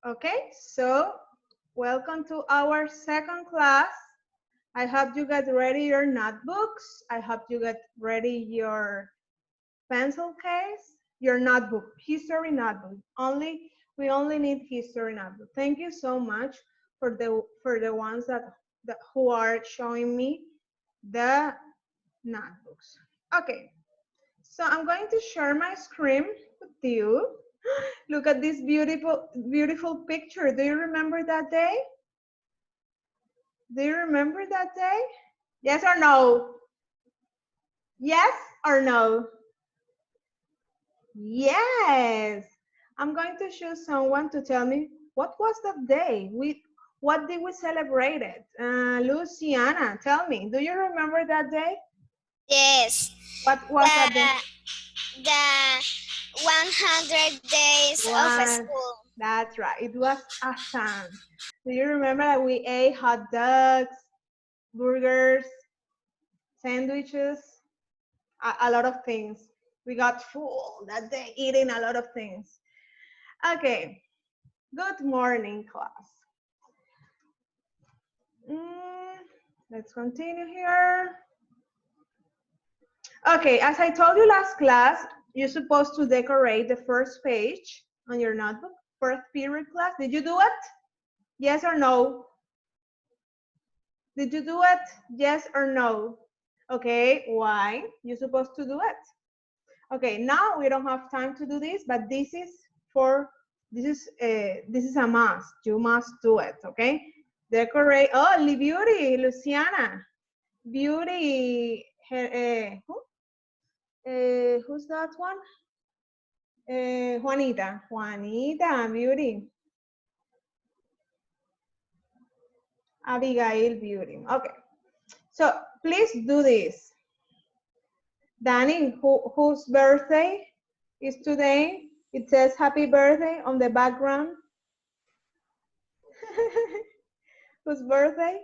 Okay, so welcome to our second class. I hope you got ready your notebooks. I hope you got ready your pencil case, your notebook, history notebook. We only need history notebook. Thank you so much for the ones that who are showing me the notebooks. Okay, so I'm going to share my screen with you. Look at this beautiful picture. Do you remember that day? Do you remember that day? Yes or no? Yes or no? Yes. I'm going to choose someone to tell me what was that day? What did we celebrate it? Luciana, tell me. Do you remember that day? Yes, What was that day? the 100 days of One. school. That's right. It was awesome. Do you remember that we ate hot dogs, burgers, sandwiches, a lot of things. We got full that day eating a lot of things. Okay, good morning, class. Let's continue here. Okay, as I told you last class, you're supposed to decorate the first page on your notebook, first period class. Did you do it? Yes or no? Did you do it? Yes or no? Okay, why? You're supposed to do it. Okay, now we don't have time to do this, but this is a must. You must do it. Okay, decorate. Oh, Beauty, Luciana, Beauty. Who's that one? Juanita, Beauty. Abigail, Beauty. Okay, so please do this. Danny, whose birthday is today? It says happy birthday on the background. Whose birthday?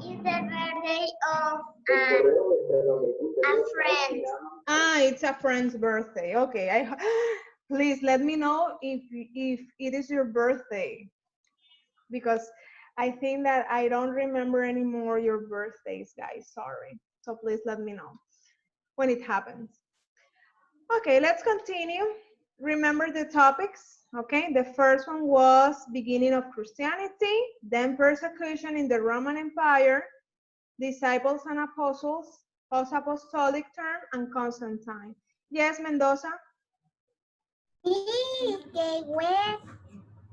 It's the birthday of a friend. Ah, it's a friend's birthday. Okay, please let me know if it is your birthday, because I think that I don't remember anymore your birthdays, guys. Sorry. So please let me know when it happens. Okay, let's continue. Remember the topics, okay? The first one was beginning of Christianity, then persecution in the Roman Empire, disciples and apostles, post-apostolic term, and Constantine. Yes, Mendoza? Sí, que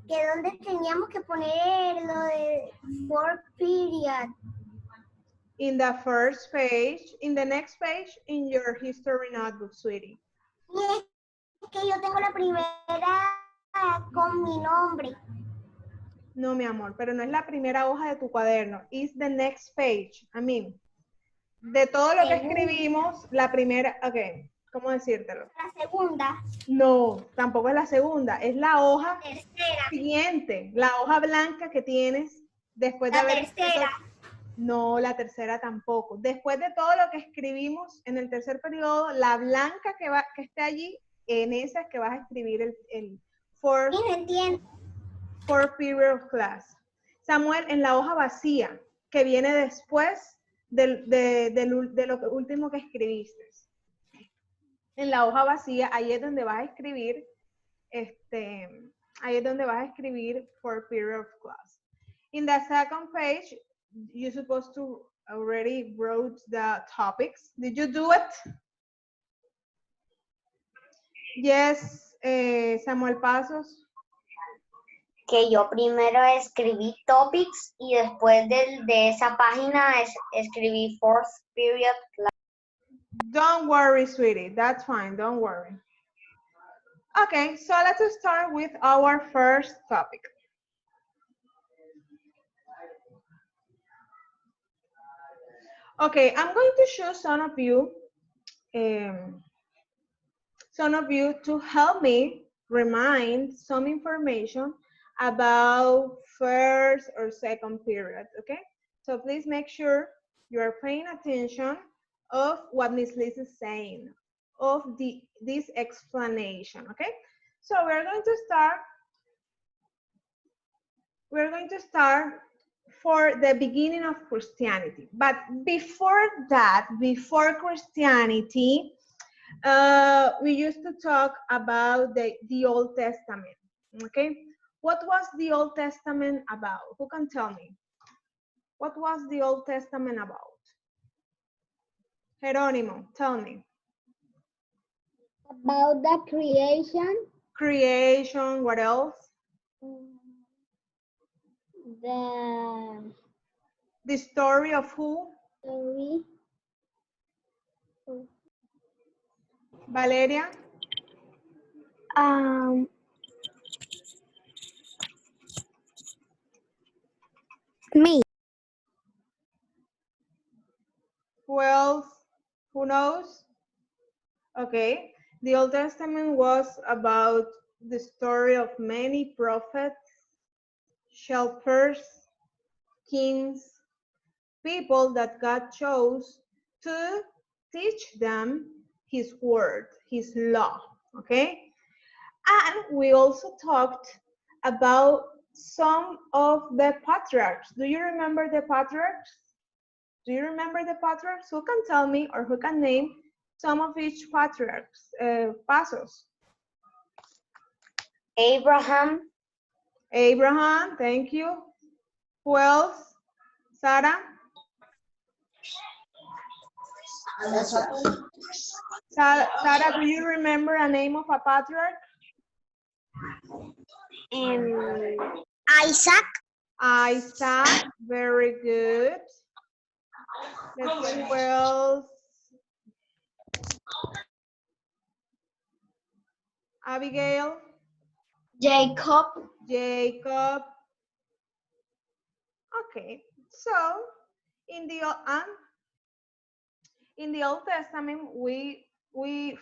donde teníamos que poner lo de fourth period. In the first page, in the next page, in your history notebook, sweetie. Y es que yo tengo la primera con mi nombre. No, mi amor, pero no es la primera hoja de tu cuaderno. It's the next page. I mean, de todo lo que escribimos, la primera, ok, ¿cómo decírtelo? La segunda. No, tampoco es la segunda, es la hoja Tercera. siguiente, la hoja blanca que tienes después de haber escrito. No, la tercera tampoco. Después de todo lo que escribimos en el tercer periodo, la blanca que esté allí, en esa es que vas a escribir el fourth period of class. Samuel, en la hoja vacía, que viene después de lo último que escribiste. En la hoja vacía, ahí es donde vas a escribir, ahí es donde vas a escribir for period of class. In the second page, you're supposed to already wrote the topics. Did you do it? Yes, Samuel Pasos. Que yo primero escribí topics y después de esa página escribí fourth period class. Don't worry, sweetie. That's fine. Don't worry. Okay, so let's start with our first topic. Okay, I'm going to show some of you to help me remind some information about first or second period, okay? So please make sure you are paying attention of what Miss Liz is saying, of this explanation, okay? So we're going to start. We're going to start for the beginning of Christianity. But before that, before Christianity, we used to talk about the Old Testament. Okay, what was the Old Testament about? Who can tell me? What was the Old Testament about? Jerónimo, tell me. About the creation, Creation, what else? the The story of who? story, Valeria? me. Who else? Who knows? Okay, the Old Testament was about the story of many prophets, shepherds, kings, people that God chose to teach them his word, his law, okay? And we also talked about some of the patriarchs. Do you remember the patriarchs? Do you remember the patriarchs? Who can tell me or who can name some of each patriarchs, pasos? Abraham, Abraham, thank you. Who else? Sarah? Sarah, do you remember a name of a patriarch? Isaac, Isaac, very good. Let's see who else. Abigail, Jacob, Jacob. Okay, so in the Old Testament, we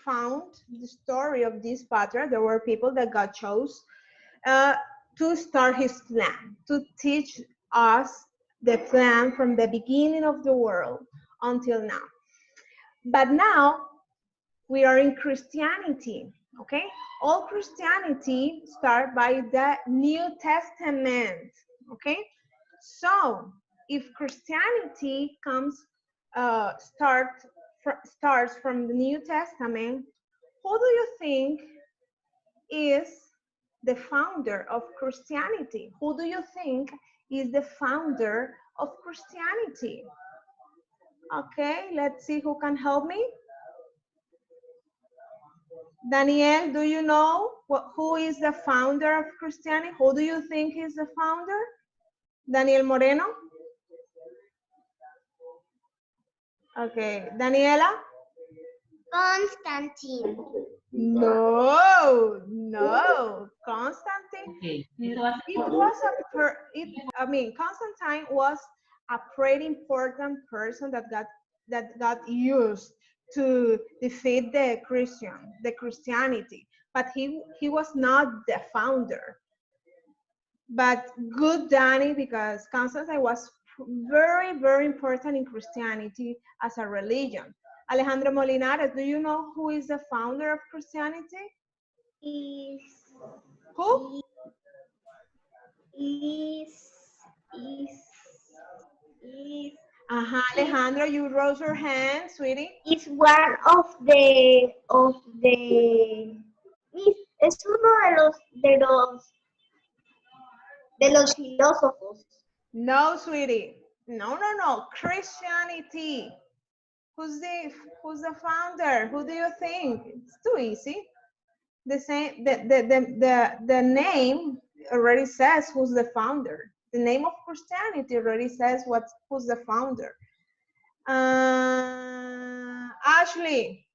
found the story of this patriarch. There were people that God chose to start his plan, to teach us the plan from the beginning of the world until now. But now we are in Christianity, okay? All Christianity starts by the New Testament, okay? So if Christianity starts from the New Testament, who do you think is the founder of Christianity? Who do you think is the founder of Christianity? Okay, let's see who can help me. Daniel, do you know who is the founder of Christianity? Who do you think is the founder? Daniel Moreno? Okay, Daniela? Constantine, No, Constantine. Okay. Constantine was a pretty important person that got used to defeat the Christianity, but he was not the founder. But good, Danny, because Constantine was very, very important in Christianity as a religion. Alejandro Molinares, do you know who is the founder of Christianity? Who? Alejandro, you rose your hand, sweetie. is one of the es uno de los filósofos. No, sweetie. No. Christianity. Who's the founder? Who do you think? It's too easy. The name already says who's the founder. The name of Christianity already says who's the founder. Ashley,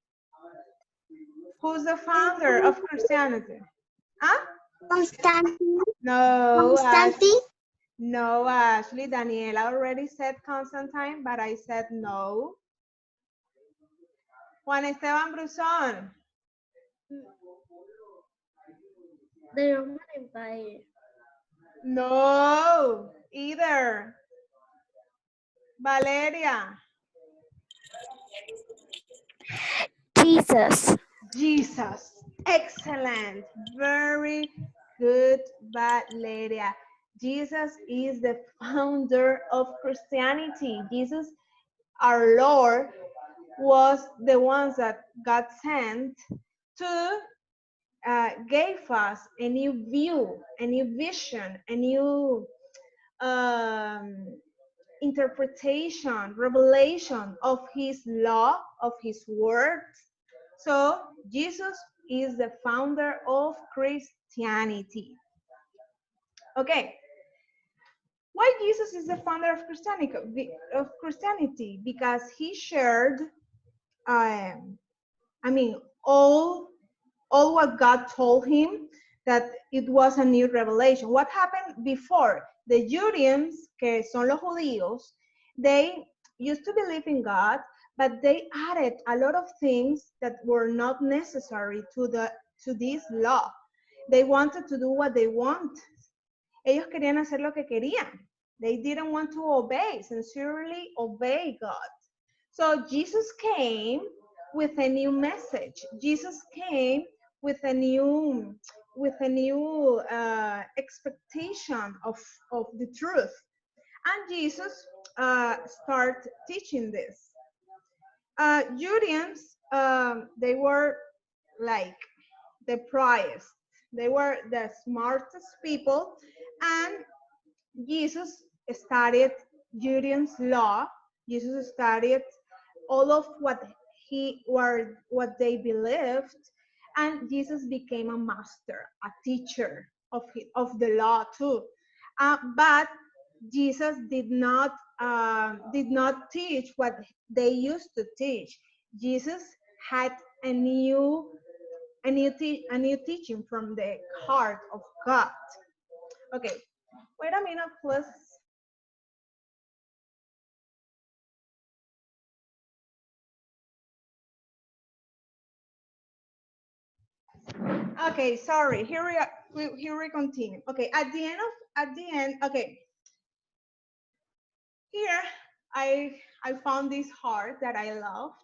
who's the founder of Christianity? Huh? Constantine. No, Constantine. No, Ashley. Daniela already said Constantine, but I said no. Juan Esteban Bruzón. The Roman Empire. No, either. Valeria. Jesus. Jesus. Excellent. Very good, Valeria. Jesus is the founder of Christianity. Jesus, our Lord, was the ones that God sent to gave us a new view, a new vision, a new um, interpretation, revelation of his law, of his word. So Jesus is the founder of Christianity. Okay, why Jesus is the founder of Christianity? Because he shared, I mean, all what God told him, that it was a new revelation. What happened before? The Judeans, que son los judíos, they used to believe in God, but they added a lot of things that were not necessary to this law. They wanted to do what they want. Ellos querían hacer lo que querían. They didn't want to sincerely obey God. So Jesus came with a new message. Jesus came with a new expectation of the truth. And Jesus started teaching this. Judeans, they were like the brightest. They were the smartest people, and Jesus studied Judeans' law. Jesus studied all of what they believed, and Jesus became a master, a teacher of the law too. But Jesus did not teach what they used to teach. Jesus had a new teaching from the heart of God. Okay, wait a minute, please. Okay, sorry. Here we continue. Okay, at the end. Okay, here I found this heart that I loved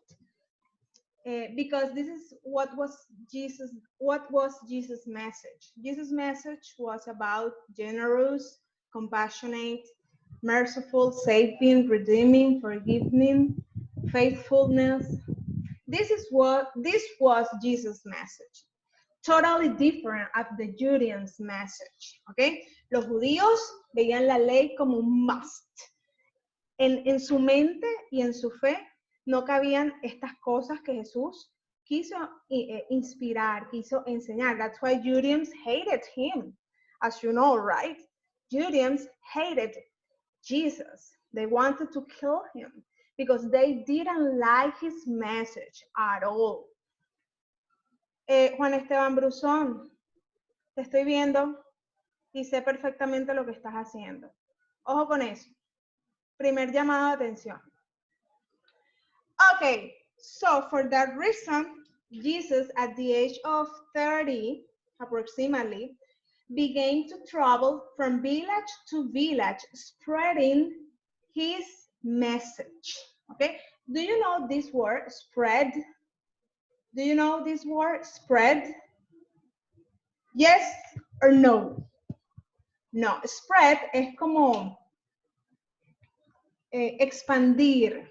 because this is what was Jesus' message. Jesus' message was about generous, compassionate, merciful, saving, redeeming, forgiving, faithfulness. This was Jesus' message. Totally different of the Judeans' message, okay? Los judíos veían la ley como un must. En su mente y en su fe no cabían estas cosas que Jesús quiso inspirar, quiso enseñar. That's why Judeans hated him, as you know, right? Judeans hated Jesus. They wanted to kill him because they didn't like his message at all. Juan Esteban Brusón, te estoy viendo y sé perfectamente lo que estás haciendo. Ojo con eso. Primer llamado de atención. Okay, so for that reason, Jesus, at the age of 30, approximately, began to travel from village to village, spreading his message. Okay, do you know this word, spread? Do you know this word, spread? Yes or no? No, spread es como expandir,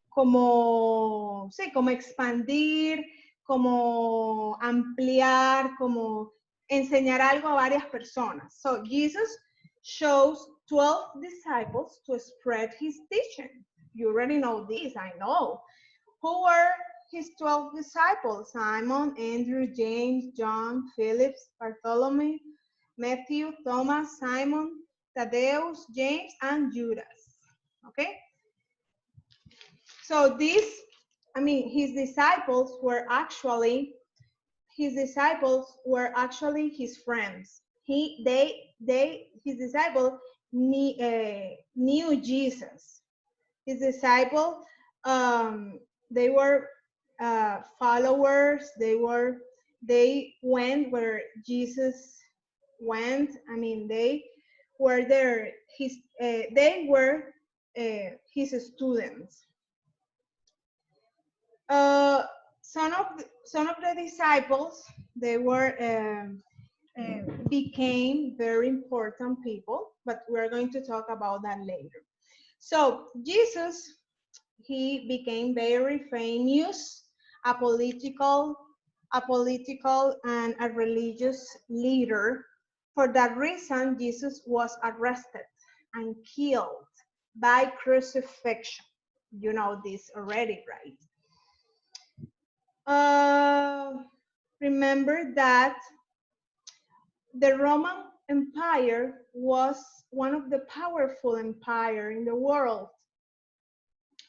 como expandir, como ampliar, como enseñar algo a varias personas. So Jesus chose 12 disciples to spread his teaching. You already know this, I know. Who were his 12 disciples? Simon, Andrew, James, John, Philip, Bartholomew, Matthew, Thomas, Simon, Thaddeus, James, and Judas. Okay? So his disciples were actually his friends. His disciples knew Jesus. His disciples, they were followers. They went where Jesus went. They were there. They were his students. some of the disciples, they were became very important people, but we're going to talk about that later. So Jesus, he became very famous, a political and a religious leader. For that reason, Jesus was arrested and killed by crucifixion. You know this already, right? Remember that the Roman Empire was one of the powerful empire in the world.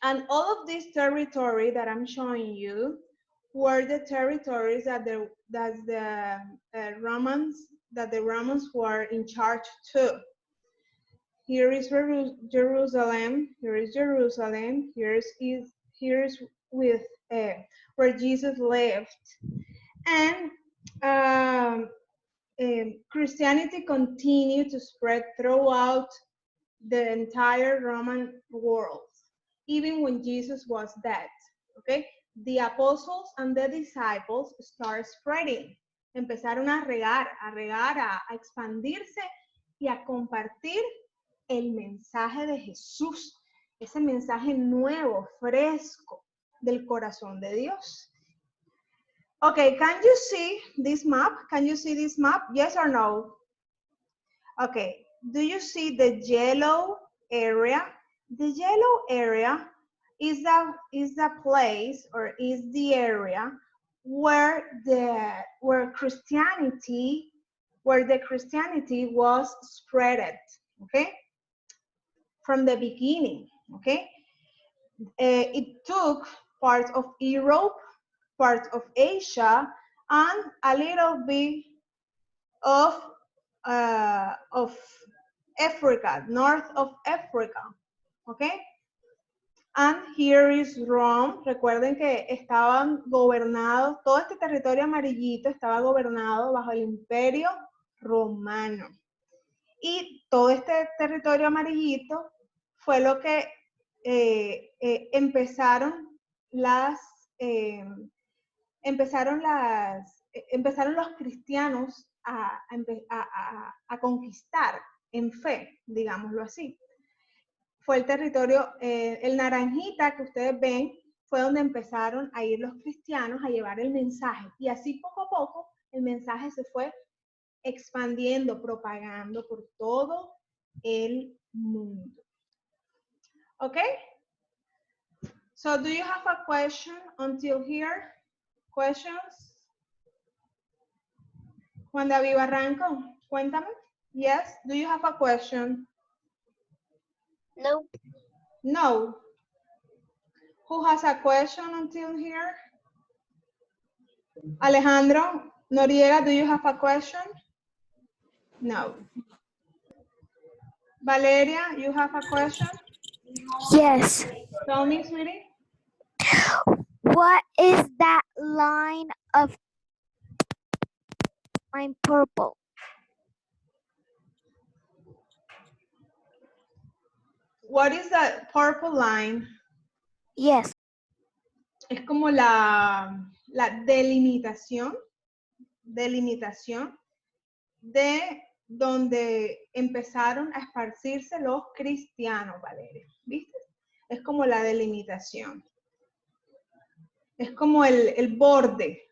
And all of this territory that I'm showing you were the territories that the Romans were in charge too. Here is Jerusalem. Here is Jerusalem. Here is with where Jesus lived, and Christianity continued to spread throughout the entire Roman world, even when Jesus was dead. Okay, the apostles and the disciples started spreading. Empezaron a regar, a expandirse y a compartir el mensaje de Jesús, ese mensaje nuevo, fresco del corazón de Dios. Okay, can you see this map? Can you see this map? Yes or no? Okay, do you see the yellow area? The yellow area is the place, or is the area where the Christianity was spreaded, okay? From the beginning, okay? It took parts of Europe, parts of Asia, and a little bit of Africa, north of Africa, okay? And here is Rome. Recuerden que estaban gobernados, todo este territorio amarillito estaba gobernado bajo el Imperio Romano. Y todo este territorio amarillito fue lo que empezaron los cristianos a conquistar en fe, digámoslo así. Fue el territorio, el naranjita que ustedes ven, fue donde empezaron a ir los cristianos a llevar el mensaje. Y así poco a poco el mensaje se fue expandiendo, propagando por todo el mundo. Okay? So do you have a question until here? Questions? Juan David Barranco, cuéntame. Yes, do you have a question? No. No. Who has a question until here? Alejandro Noriega, do you have a question? No. Valeria, you have a question? Yes. Tell me, sweetie. What is that line purple? What is that purple line? Yes. Es como la delimitación de donde empezaron a esparcirse los cristianos, Valeria. ¿Viste? Es como la delimitación. Es como el borde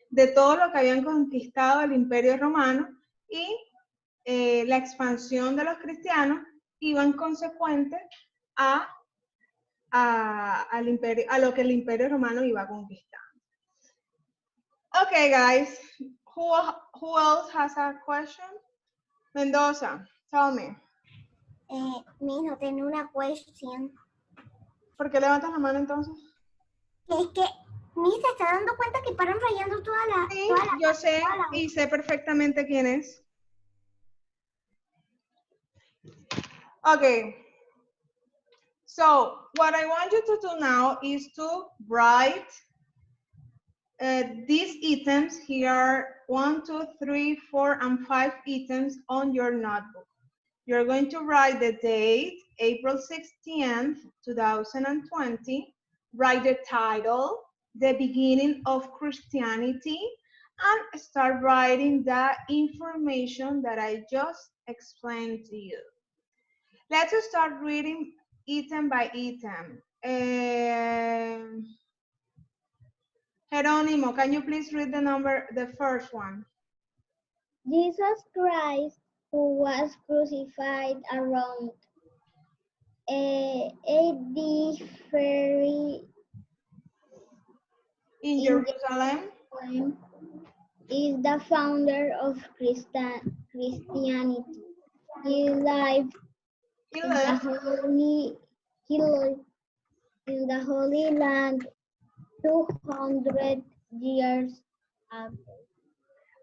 de todo lo que habían conquistado el Imperio Romano, y la expansión de los cristianos iban consecuente a lo que el Imperio Romano iba conquistando. Okay, guys, who else has a question? Mendoza, tell me. Mijo, tengo una cuestión. ¿Por qué levantas la mano entonces? Es que mi se está dando cuenta que paran rayando toda la... Sí, yo sé, y sé perfectamente quién es. Okay. So, what I want you to do now is to write these items here, 1, 2, 3, 4, and 5 items on your notebook. You're going to write the date, April 16th, 2020. Write the title, the beginning of Christianity and start writing the information that I just explained to you. Let's start reading item by item. Jerónimo, can you please read the first one? Jesus Christ, who was crucified around AD 30 In Jerusalem. is the founder of Christianity. He lived He in lived. the Holy Land 200 years ago.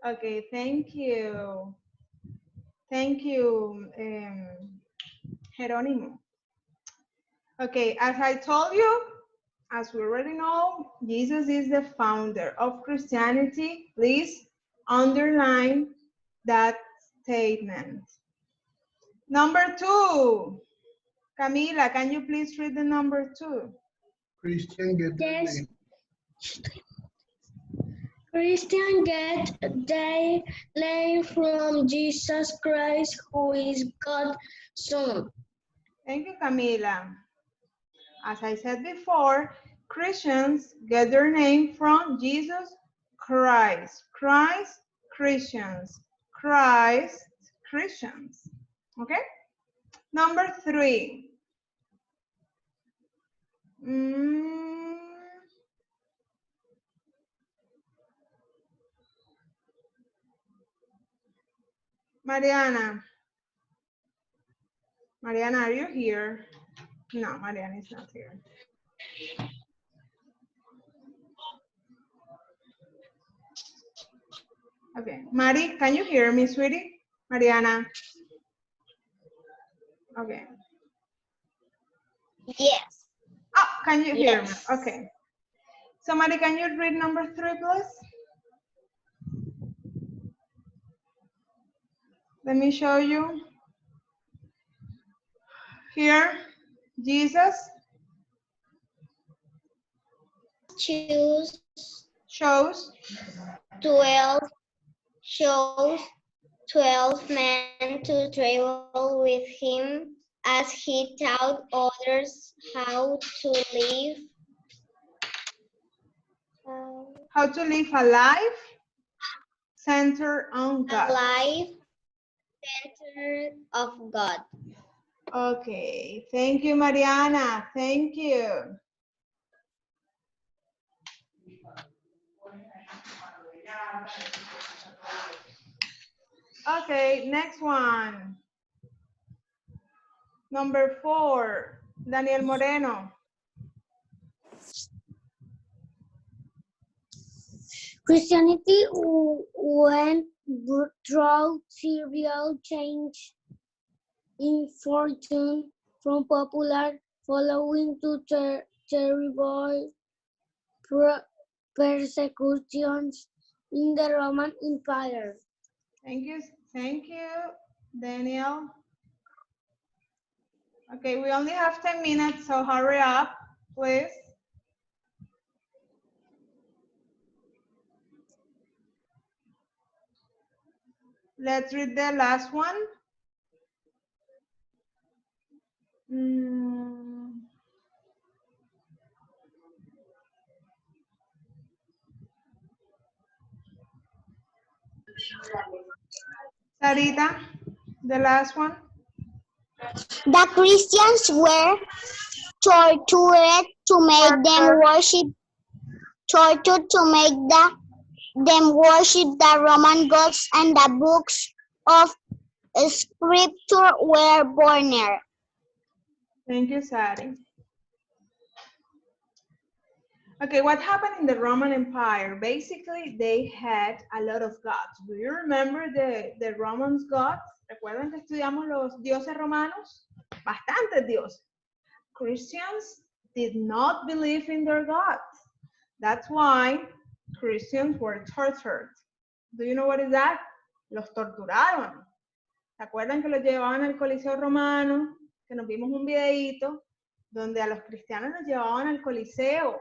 Okay, thank you. Thank you, Jerónimo. Okay, as I told you, as we already know, Jesus is the founder of Christianity. Please underline that statement. Number 2. Camila, can you please read the number 2? Christian get their Yes. name. Christians get their name from Jesus Christ, who is God's Son. Thank you, Camila. As I said before, Christians get their name from Jesus Christ. Christ, Christians. Christ, Christians. Okay? Number 3. Mariana. Mariana, are you here? No, Mariana is not here. Okay, Mari, can you hear me, sweetie? Mariana. Okay. Yes. Oh, can you hear me? Yes. Okay. So, Mari, can you read number 3, please? Let me show you. Here, Jesus shows 12 men to travel with him as he taught others how to live. how to live a life centered on God. A life centered of God. Okay, thank you, Mariana. Thank you. Okay, next one. Number 4, Daniel Moreno. Christianity went through serial change in fortune from popular following to terrible persecutions in the Roman Empire. Thank you, Daniel. Okay, we only have 10 minutes, so hurry up, please. Let's read the last one. Sarita, the last one. The Christians were tortured to make them worship the Roman gods, and the books of scripture were burned. Thank you, Sari. Okay, what happened in the Roman Empire? Basically, they had a lot of gods. Do you remember the Romans gods? ¿Recuerdan que estudiamos los dioses romanos? Bastantes dioses. Christians did not believe in their gods. That's why Christians were tortured. Do you know what is that? Los torturaron. ¿Se acuerdan que los llevaban al Coliseo Romano? Que nos vimos un videíto donde a los cristianos los llevaban al Coliseo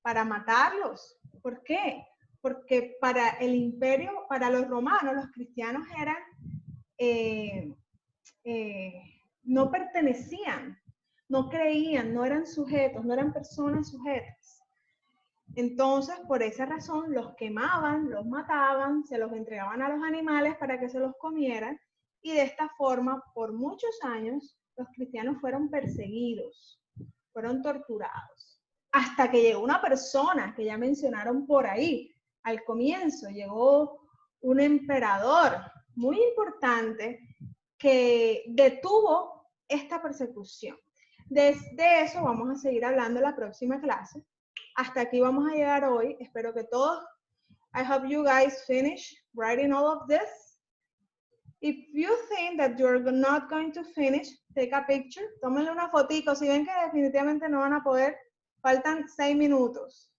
para matarlos. ¿Por qué? Porque para el imperio, para los romanos, los cristianos eran, no pertenecían, no creían, no eran sujetos, no eran personas sujetas. Entonces, por esa razón, los quemaban, los mataban, se los entregaban a los animales para que se los comieran, y de esta forma, por muchos años, los cristianos fueron perseguidos, fueron torturados, hasta que llegó una persona que ya mencionaron por ahí, al comienzo, llegó un emperador muy importante que detuvo esta persecución. Desde eso vamos a seguir hablando en la próxima clase. Hasta aquí vamos a llegar hoy. Espero que todos, I hope you guys finish writing all of this. If you think that you're not going to finish, take a picture. Tómenle una fotico. Si ven que definitivamente no van a poder, faltan 6 minutos.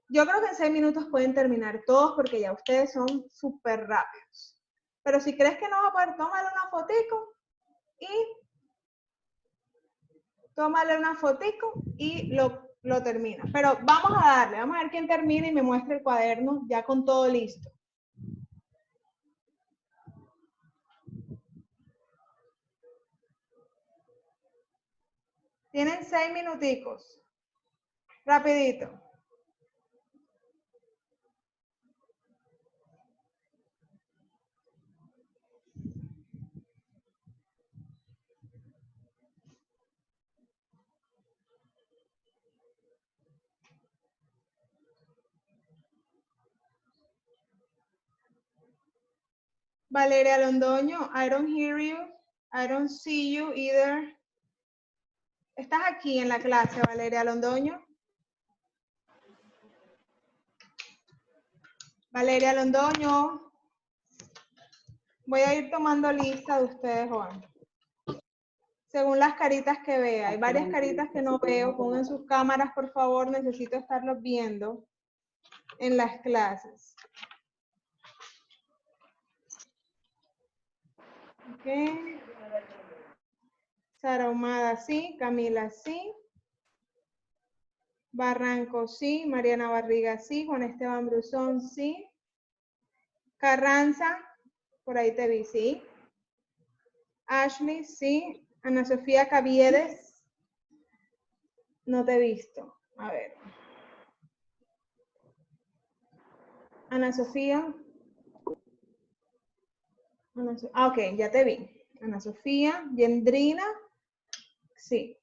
Yo creo que en 6 minutos pueden terminar todos porque ya ustedes son súper rápidos. Pero si crees que no va a poder, tómale una fotico y lo termina. Pero vamos a darle, vamos a ver quién termina y me muestra el cuaderno ya con todo listo. Tienen 6 minuticos. Rapidito. Valeria Londoño, I don't hear you. I don't see you either. ¿Estás aquí en la clase, Valeria Londoño? Valeria Londoño. Voy a ir tomando lista de ustedes hoy. Según las caritas que vea. Hay varias caritas que no veo. Pongan sus cámaras, por favor. Necesito estarlos viendo en las clases. Ok. Sara Ahumada, sí. Camila, sí. Barranco, sí. Mariana Barriga, sí. Juan Esteban Brusón, sí. Carranza, por ahí te vi, sí. Ashley, sí. Ana Sofía Caviedes, no te he visto. A ver. Ana Sofía. Ok, ya te vi. Ana Sofía, Yendrina, sí.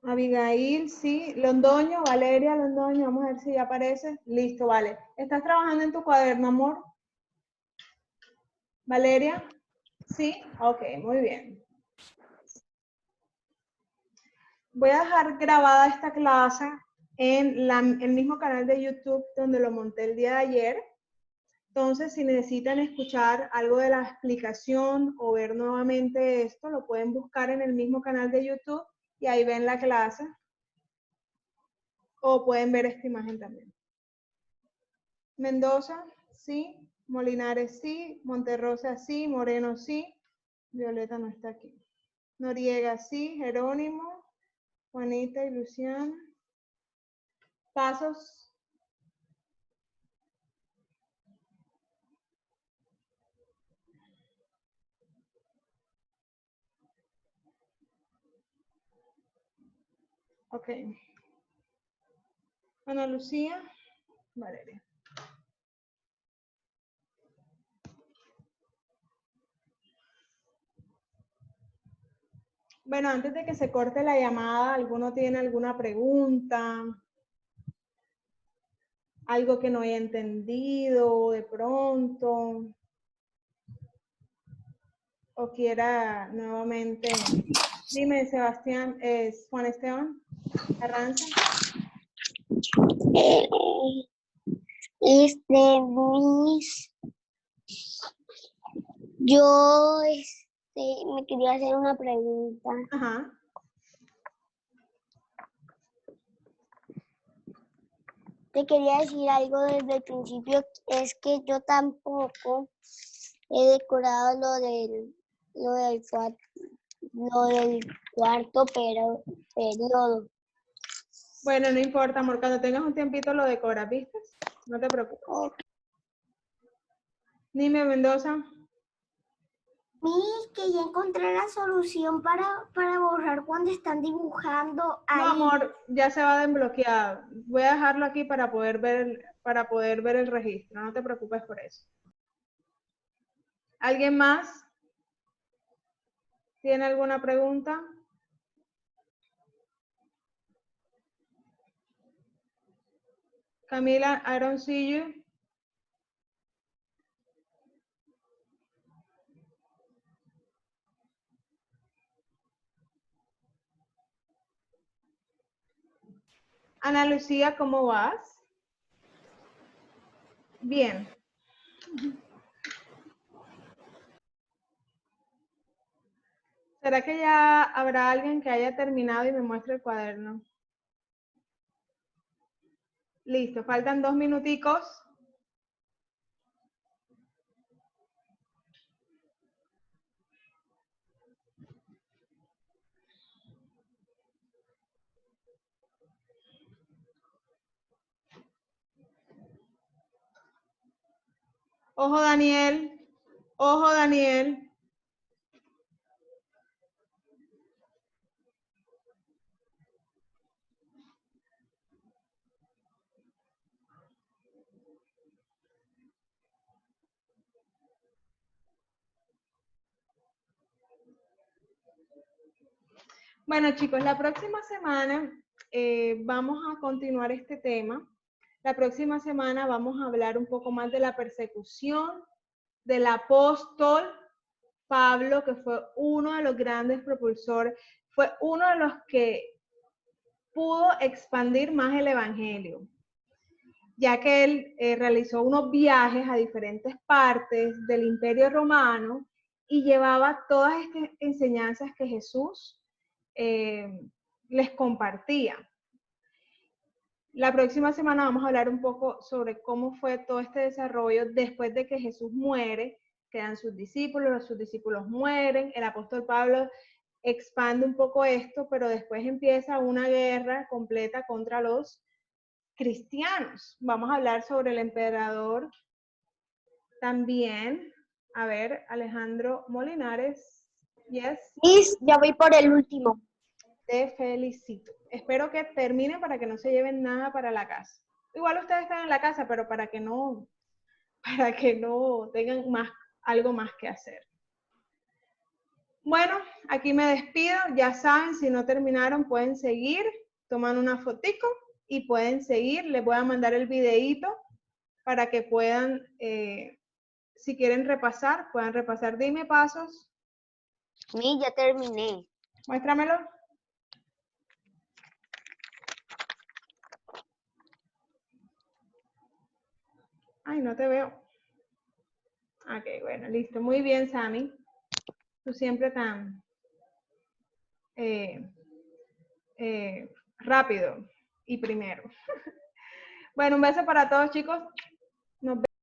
Abigail, sí. Londoño, Valeria Londoño, vamos a ver si ya aparece. Listo, vale. ¿Estás trabajando en tu cuaderno, amor? Valeria, sí. Ok, muy bien. Voy a dejar grabada esta clase en el mismo canal de YouTube donde lo monté el día de ayer. Entonces, si necesitan escuchar algo de la explicación o ver nuevamente esto, lo pueden buscar en el mismo canal de YouTube y ahí ven la clase. O pueden ver esta imagen también. Mendoza, sí. Molinares, sí. Monterrosa, sí. Moreno, sí. Violeta no está aquí. Noriega, sí. Jerónimo. Juanita y Luciana. Pasos. Ok. Ana Lucía. Valeria. Bueno, antes de que se corte la llamada, ¿alguno tiene alguna pregunta? Algo que no haya entendido de pronto. O quiera nuevamente. Dime, Sebastián, ¿es Juan Esteban Carranza? Yo me quería hacer una pregunta. Ajá. Te quería decir algo desde el principio, es que yo tampoco he decorado lo del cuarto periodo. Bueno, no importa, amor, cuando tengas un tiempito lo decoras, ¿viste? No te preocupes. Dime, Mendoza. Miss, que ya encontré la solución para borrar cuando están dibujando ahí. No, amor, ya se va desbloqueado. Voy a dejarlo aquí para poder ver el registro. No te preocupes por eso. ¿Alguien más? ¿Tiene alguna pregunta? Camila, I don't see you. Ana Lucía, ¿cómo vas? Bien. ¿Será que ya habrá alguien que haya terminado y me muestre el cuaderno? Listo, faltan 2 minuticos. Ojo, Daniel. Ojo, Daniel. Bueno, chicos, la próxima semana vamos a continuar este tema. La próxima semana vamos a hablar un poco más de la persecución del apóstol Pablo, que fue uno de los grandes propulsores, fue uno de los que pudo expandir más el evangelio, ya que él realizó unos viajes a diferentes partes del Imperio Romano y llevaba todas estas enseñanzas que Jesús les compartía. La próxima semana vamos a hablar un poco sobre cómo fue todo este desarrollo después de que Jesús muere, quedan sus discípulos mueren, el apóstol Pablo expande un poco esto, pero después empieza una guerra completa contra los cristianos. Vamos a hablar sobre el emperador también. A ver, Alejandro Molinares. Yes. Miss, ya voy por el último. Te felicito. Espero que terminen para que no se lleven nada para la casa. Igual ustedes están en la casa, pero para que no tengan algo más que hacer. Bueno, aquí me despido. Ya saben, si no terminaron, pueden seguir, toman una fotico y pueden seguir. Les voy a mandar el videíto para que puedan, si quieren repasar, puedan repasar. Dime pasos. Miss, ya terminé. Muéstramelo. Ay, no te veo. Ok, bueno, listo. Muy bien, Sammy. Tú siempre tan rápido y primero. Bueno, un beso para todos, chicos.